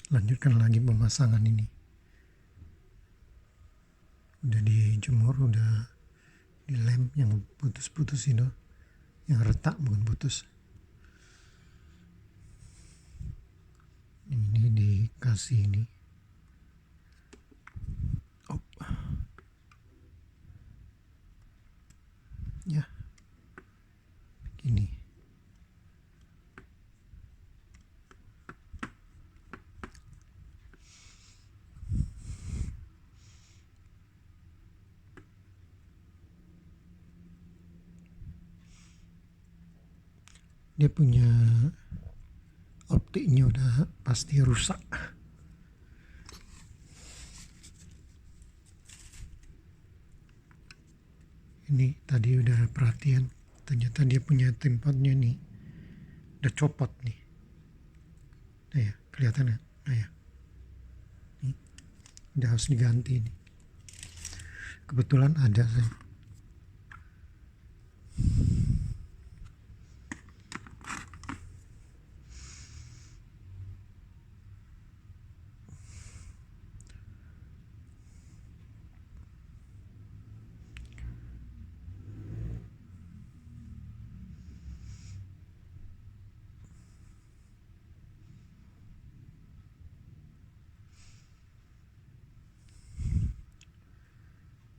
Lanjutkan lagi pemasangan ini. Udah dijemur, udah dilem yang putus-putus itu, yang retak bukan putus. Ini dikasih ini. Oh. Ya. Begini. Dia punya optiknya udah pasti rusak. Ini tadi udah perhatian, ternyata dia punya tempatnya nih, udah copot nih. Nah ya, kelihatan ya? Nah ya, nih, udah harus diganti nih. Kebetulan ada saya.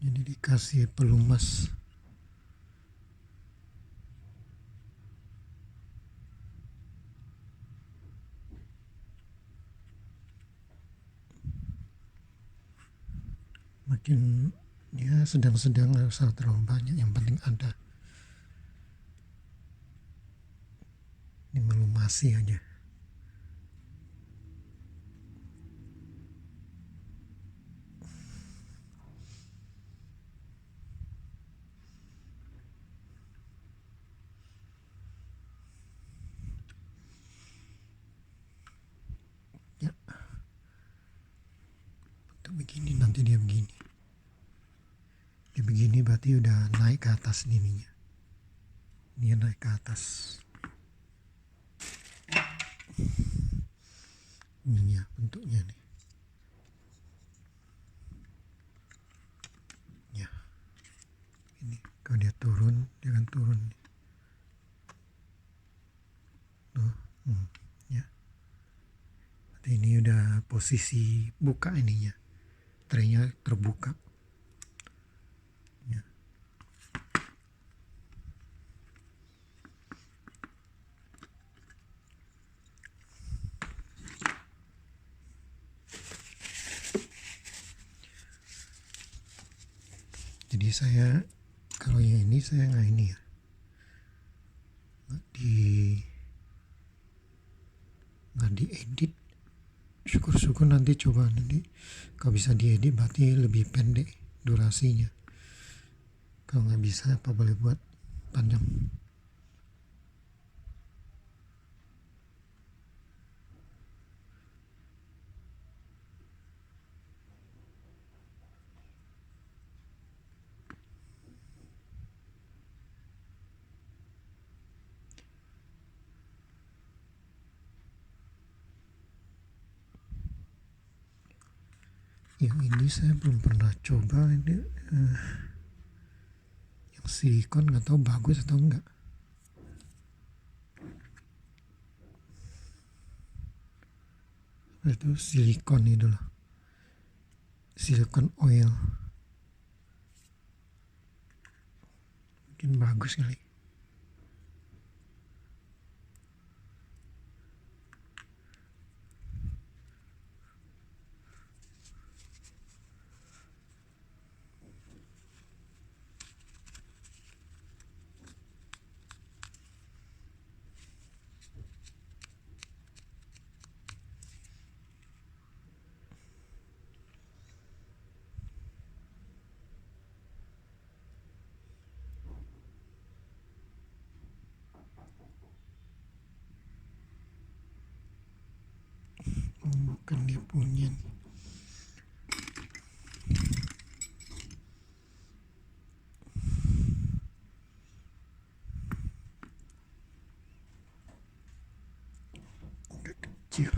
Jadi dikasih pelumas. Makin ya sedang-sedang, nggak usah terlalu banyak, yang penting ada. Ini melumasi aja. Ya, untuk begini nanti dia begini. Dia begini berarti udah naik ke atas ininya. Dia naik ke atas. Ini ya bentuknya nih. Ya, ini kalau dia turun, dia akan turun nih. Tuh, ya. Berarti ini udah posisi buka ininya. Traynya terbuka. Ya. Jadi saya kalau yang ini saya nggak ini ya, nggak diedit. Syukur-syukur nanti coba nanti kalau bisa diedit berarti lebih pendek durasinya. Kalau nggak bisa apa boleh buat panjang. Yang ini saya belum pernah coba ini, yang silikon nggak tahu bagus atau enggak. Itu silikon itu loh, silikon oil, mungkin bagus kali. Bukan dia punya nih. Agak kecil.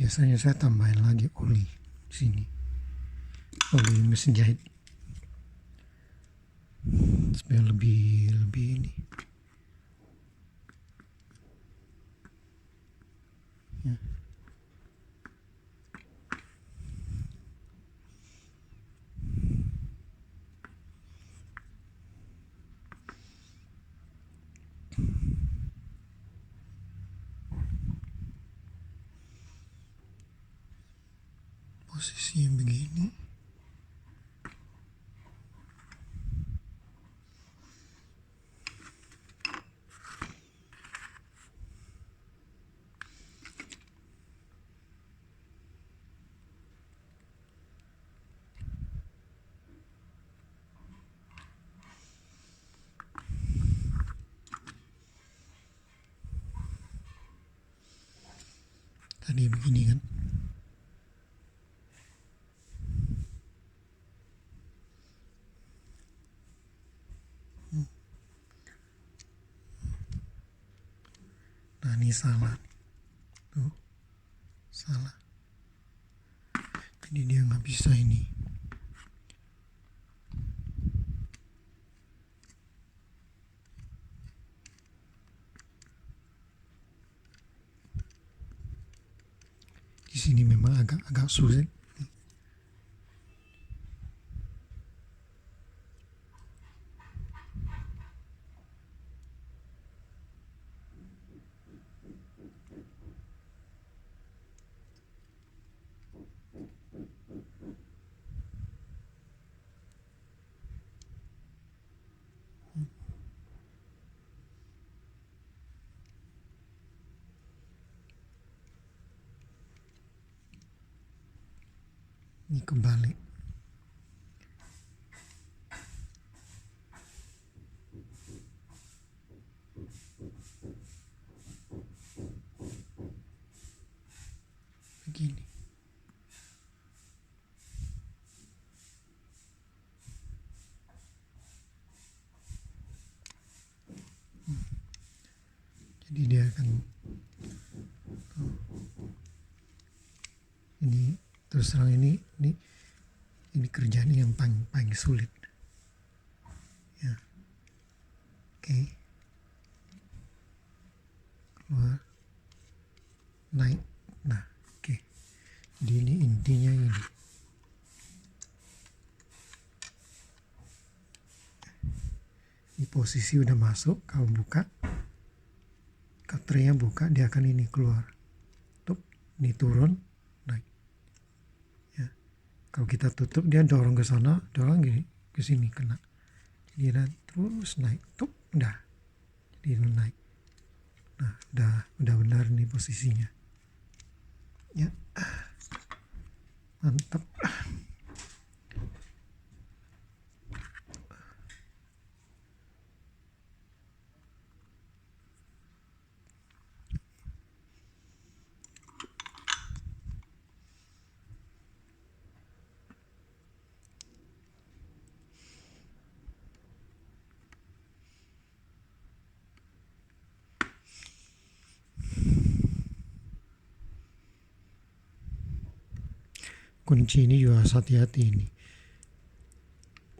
biasanya saya tambahin lagi oli di sini, oli mesin jahit, supaya lebih ini ya. Posisi yang begini, tadi begini kan. Nah ini salah, tuh salah, jadi dia nggak bisa ini. Di sini memang agak sulit. Ini kebalik. Begini. Jadi dia akan ini terus terang ini kerjaan yang paling sulit ya. Oke. Keluar, naik. Nah oke. Jadi ini intinya ini. Ini posisi udah masuk, kau buka, cutternya buka, dia akan ini keluar. Tup, ini turun, naik. Ya. Kalau kita tutup, dia dorong ke sana, dorong gini, ke sini kena. Jadi dia terus naik, tup, udah. Jadi naik. Nah, udah benar nih posisinya. Ya. Mantap. Kunci ini juga hati-hati ini.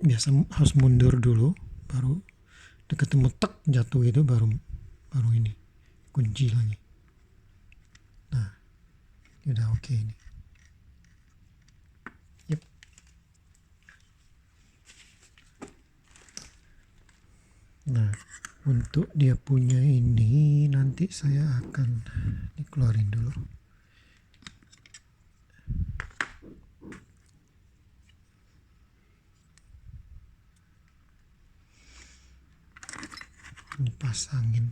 Biasa harus mundur dulu, baru ketemu tek jatuh itu baru ini kunci lagi. Nah, ini udah oke ini. Yep. Nah, untuk dia punya ini nanti saya akan dikeluarin dulu. Ini pasangin.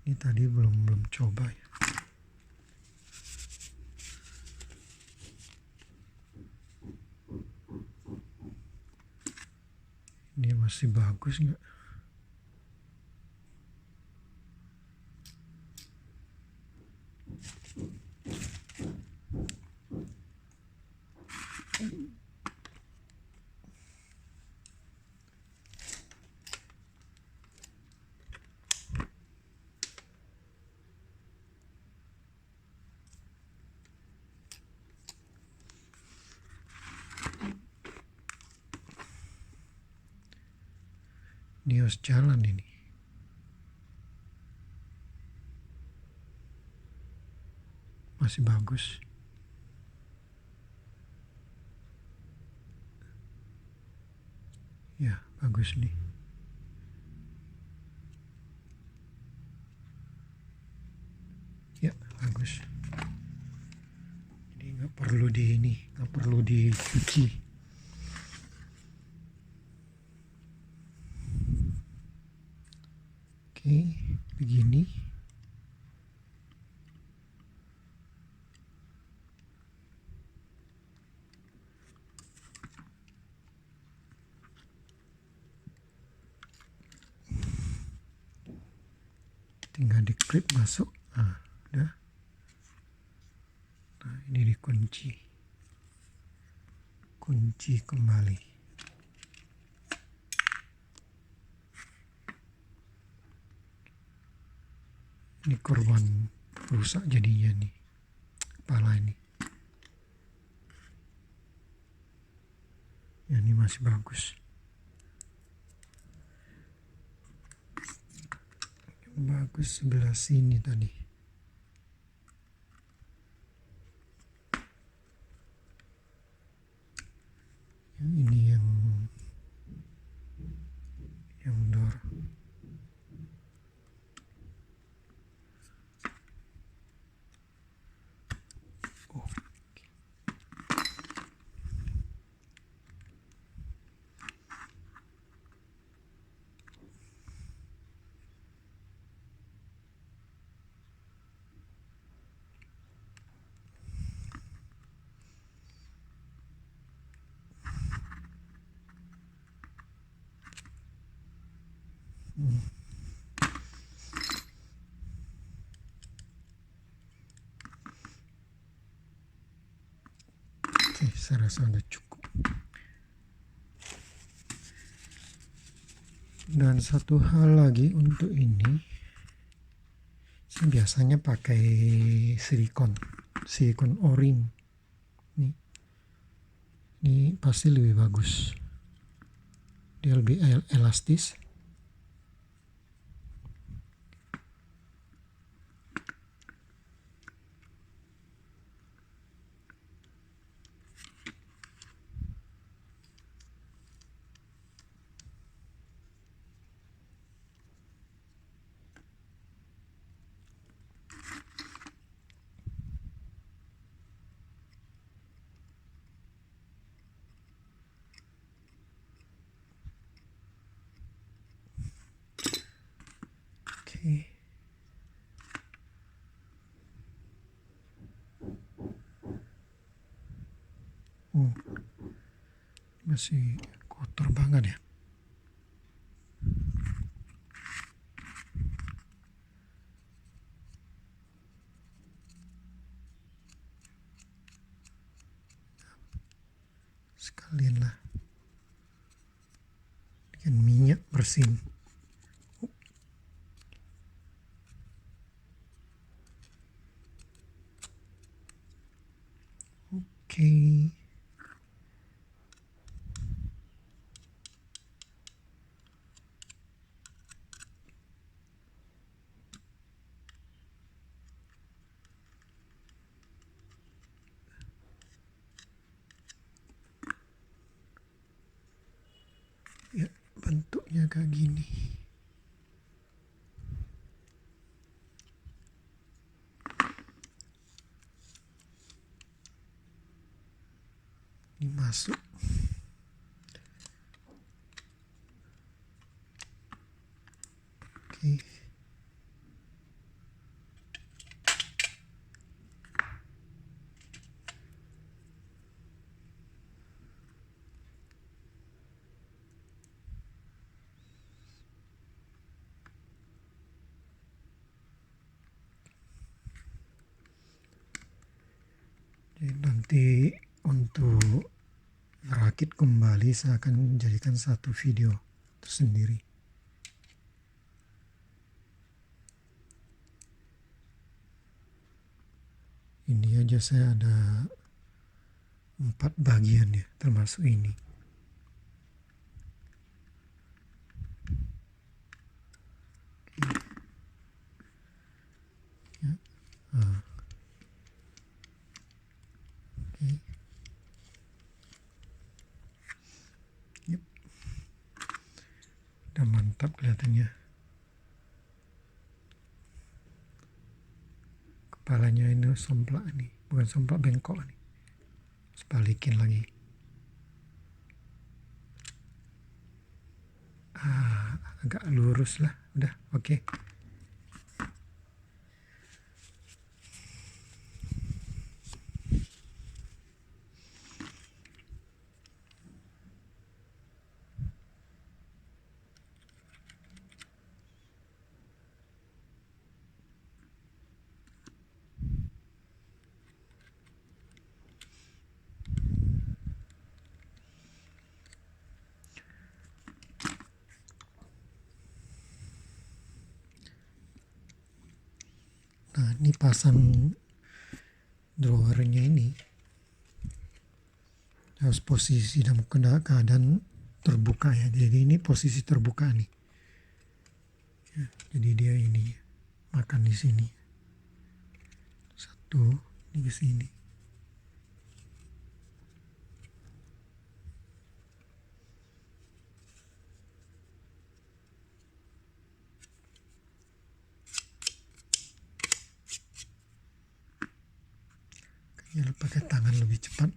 Ini tadi belum coba ya. Ini masih bagus nggak? Ini harus jalan ini. Masih bagus. Ya, bagus nih. Ya, bagus. Jadi nggak perlu nggak perlu dicuci. Oke, begini. Tinggal diklip masuk. Nah, udah. Nah, ini dikunci. Kunci kembali. Ini korban rusak jadinya nih. Kepala ini. Ya, ini masih bagus. Bagus sebelah sini tadi. Ini yang door. Oh. Oke, saya rasa sudah cukup. Dan satu hal lagi untuk ini, saya biasanya pakai silikon O-ring. Ini pasti lebih bagus. Dia lebih elastis. Oke. Masih kotor banget ya. Sekalian lah dengan minyak bersin. Oke. Ya, bentuknya kayak gini. Ini masuk. Oke. Jadi nanti untuk rakit kembali saya akan jadikan satu video tersendiri. Ini aja saya ada 4 bagian ya, termasuk ini. Udah mantap kelihatannya. Kepalanya ini somplak nih, bukan somplak, bengkok nih. Terus balikin lagi. Agak lurus lah, udah oke. Nah, ini pasang drawernya ini harus posisi dalam keadaan terbuka ya. Jadi ini posisi terbuka nih. Ya, jadi dia ini makan di sini. Satu, ini ke sini. Kayaknya pakai tangan lebih cepat.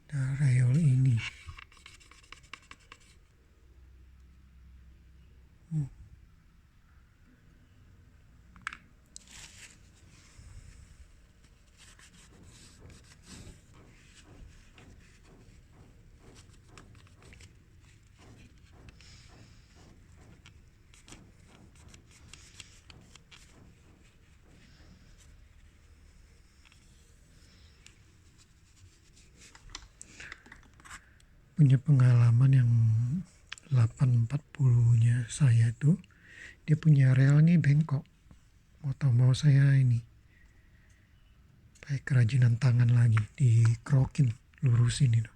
Nah, reol ini. Punya pengalaman yang 840-nya saya tuh, dia punya rel nih bengkok. Mau saya ini pakai kerajinan tangan lagi, dikerokin, lurusin itu.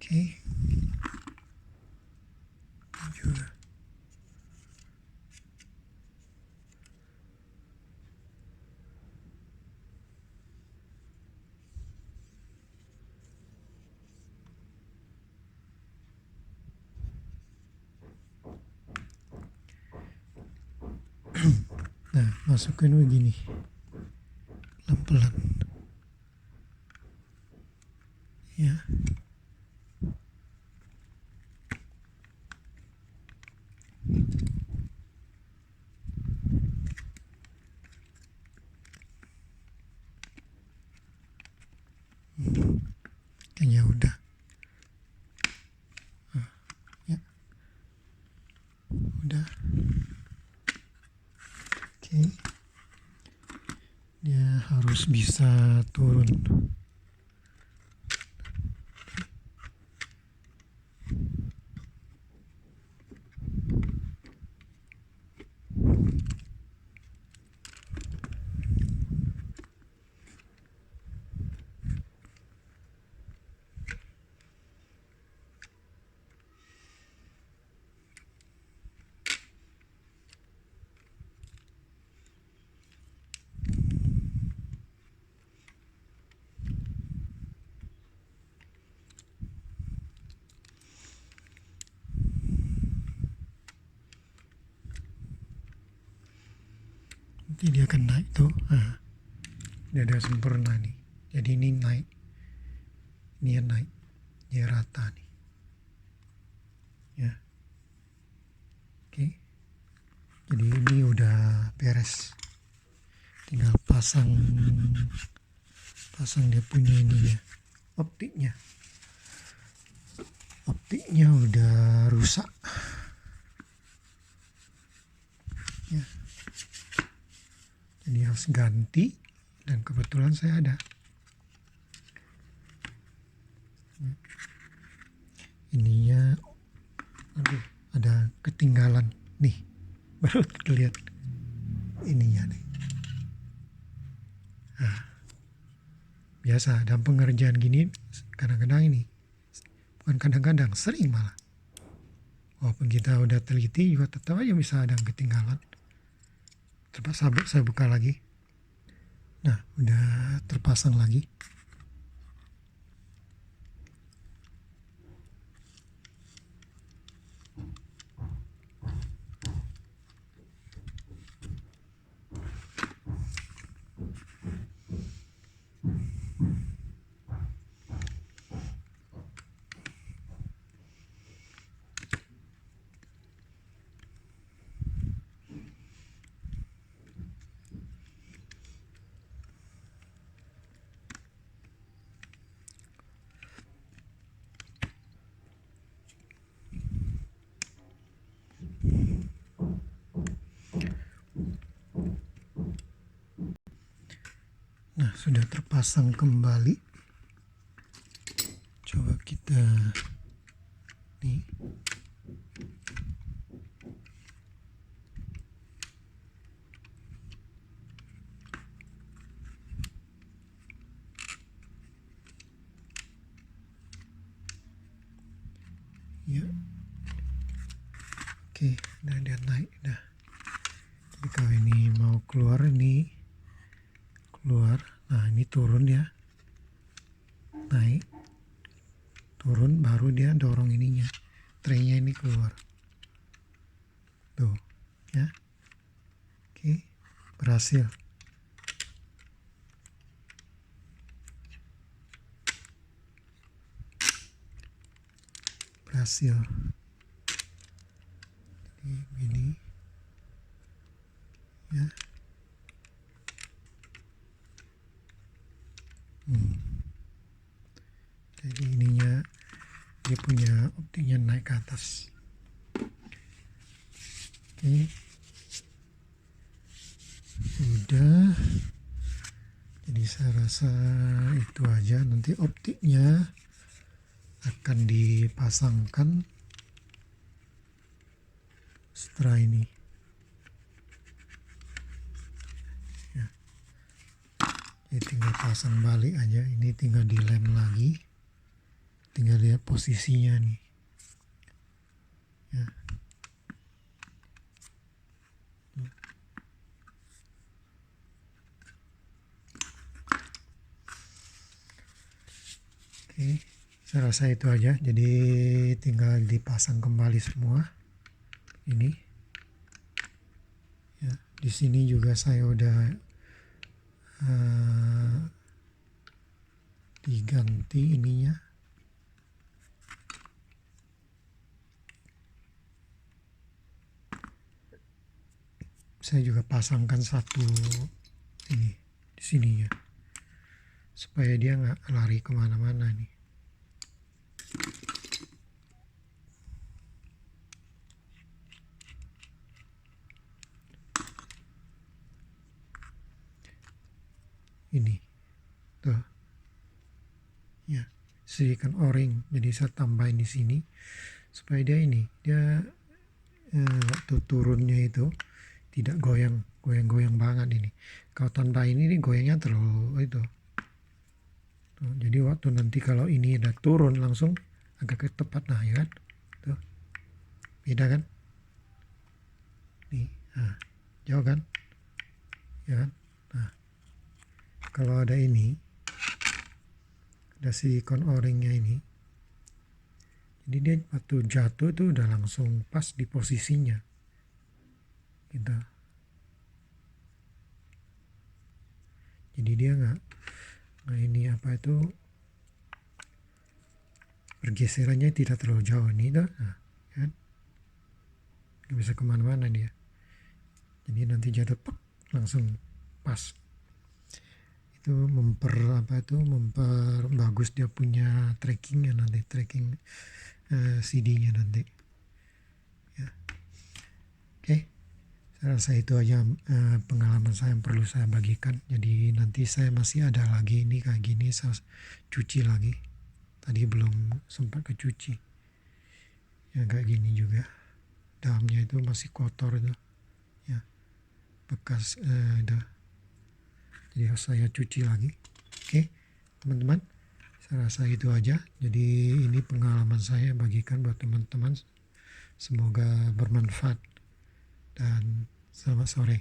Oke. Juga. Nah, masukin begini. Pelan-pelan. Ya. Kayaknya udah. Ya. Udah. Oke. Dia harus bisa turun. Nanti dia akan naik tuh. Nah, dia udah sempurna nih. Jadi ini naik. Ini naik. Dia rata nih. Ya. Oke. Jadi ini udah beres. Tinggal pasang pasang dia punya ininya, optiknya udah rusak ya, jadi harus ganti, dan kebetulan saya ada ininya. Aduh, ada ketinggalan nih, baru terlihat ininya nih. Nah, biasa dalam pengerjaan gini kadang-kadang ini, bukan kadang-kadang, sering malah, walaupun kita udah teliti juga tetap aja bisa ada yang ketinggalan. Terpaksa saya buka lagi. Nah, udah terpasang lagi. Nah, sudah terpasang kembali. Coba kita nih. Ya. Oke, nah dia naik dah. Jadi kalau ini mau keluar, ini keluar. Nah, ini turun ya. Naik. Turun, baru dia dorong ininya. Traynya ini keluar. Tuh, ya. Oke, berhasil. Berhasil. Jadi ini ya. Jadi ininya dia punya optiknya naik ke atas. Oke, udah. Jadi saya rasa itu aja. Nanti optiknya akan dipasangkan setelah ini ya. Jadi tinggal pasang balik aja. Ini tinggal dilem lagi, tinggal lihat posisinya nih ya. Oke, saya rasa itu aja. Jadi tinggal dipasang kembali semua ini ya. Di sini juga saya udah diganti ininya. Saya juga pasangkan satu ini di sini ya, supaya dia nggak lari kemana-mana nih. Ini tuh ya, silikon o-ring. Jadi saya tambahin di sini supaya dia ini, dia waktu turunnya itu tidak goyang banget ini. Kalau tanpa ini goyangnya terlalu itu. Tuh, jadi waktu nanti kalau ini udah turun langsung agak ke tepat, nah ya kan, tuh beda kan, nih, nah, jauh kan, ya kan. Nah, kalau ada ini, ada silikon o-ringnya ini, jadi dia waktu jatuh itu udah langsung pas di posisinya gitu. Jadi dia nggak ini apa itu, pergeserannya tidak terlalu jauh nih dah, nah, kan nggak bisa kemana-mana dia. Jadi nanti jatuh langsung pas. itu memperbagus dia punya trackingnya nanti, tracking CD-nya nanti ya. Oke, saya rasa itu aja pengalaman saya yang perlu saya bagikan. Jadi nanti saya masih ada lagi ini kayak gini, saya cuci lagi, tadi belum sempat kecuci ya, kayak gini juga dalamnya itu masih kotor itu ya, bekas jadi harus saya cuci lagi. Oke teman-teman, saya rasa itu aja. Jadi ini pengalaman saya bagikan buat teman-teman, semoga bermanfaat dan selamat sore.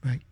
Bye.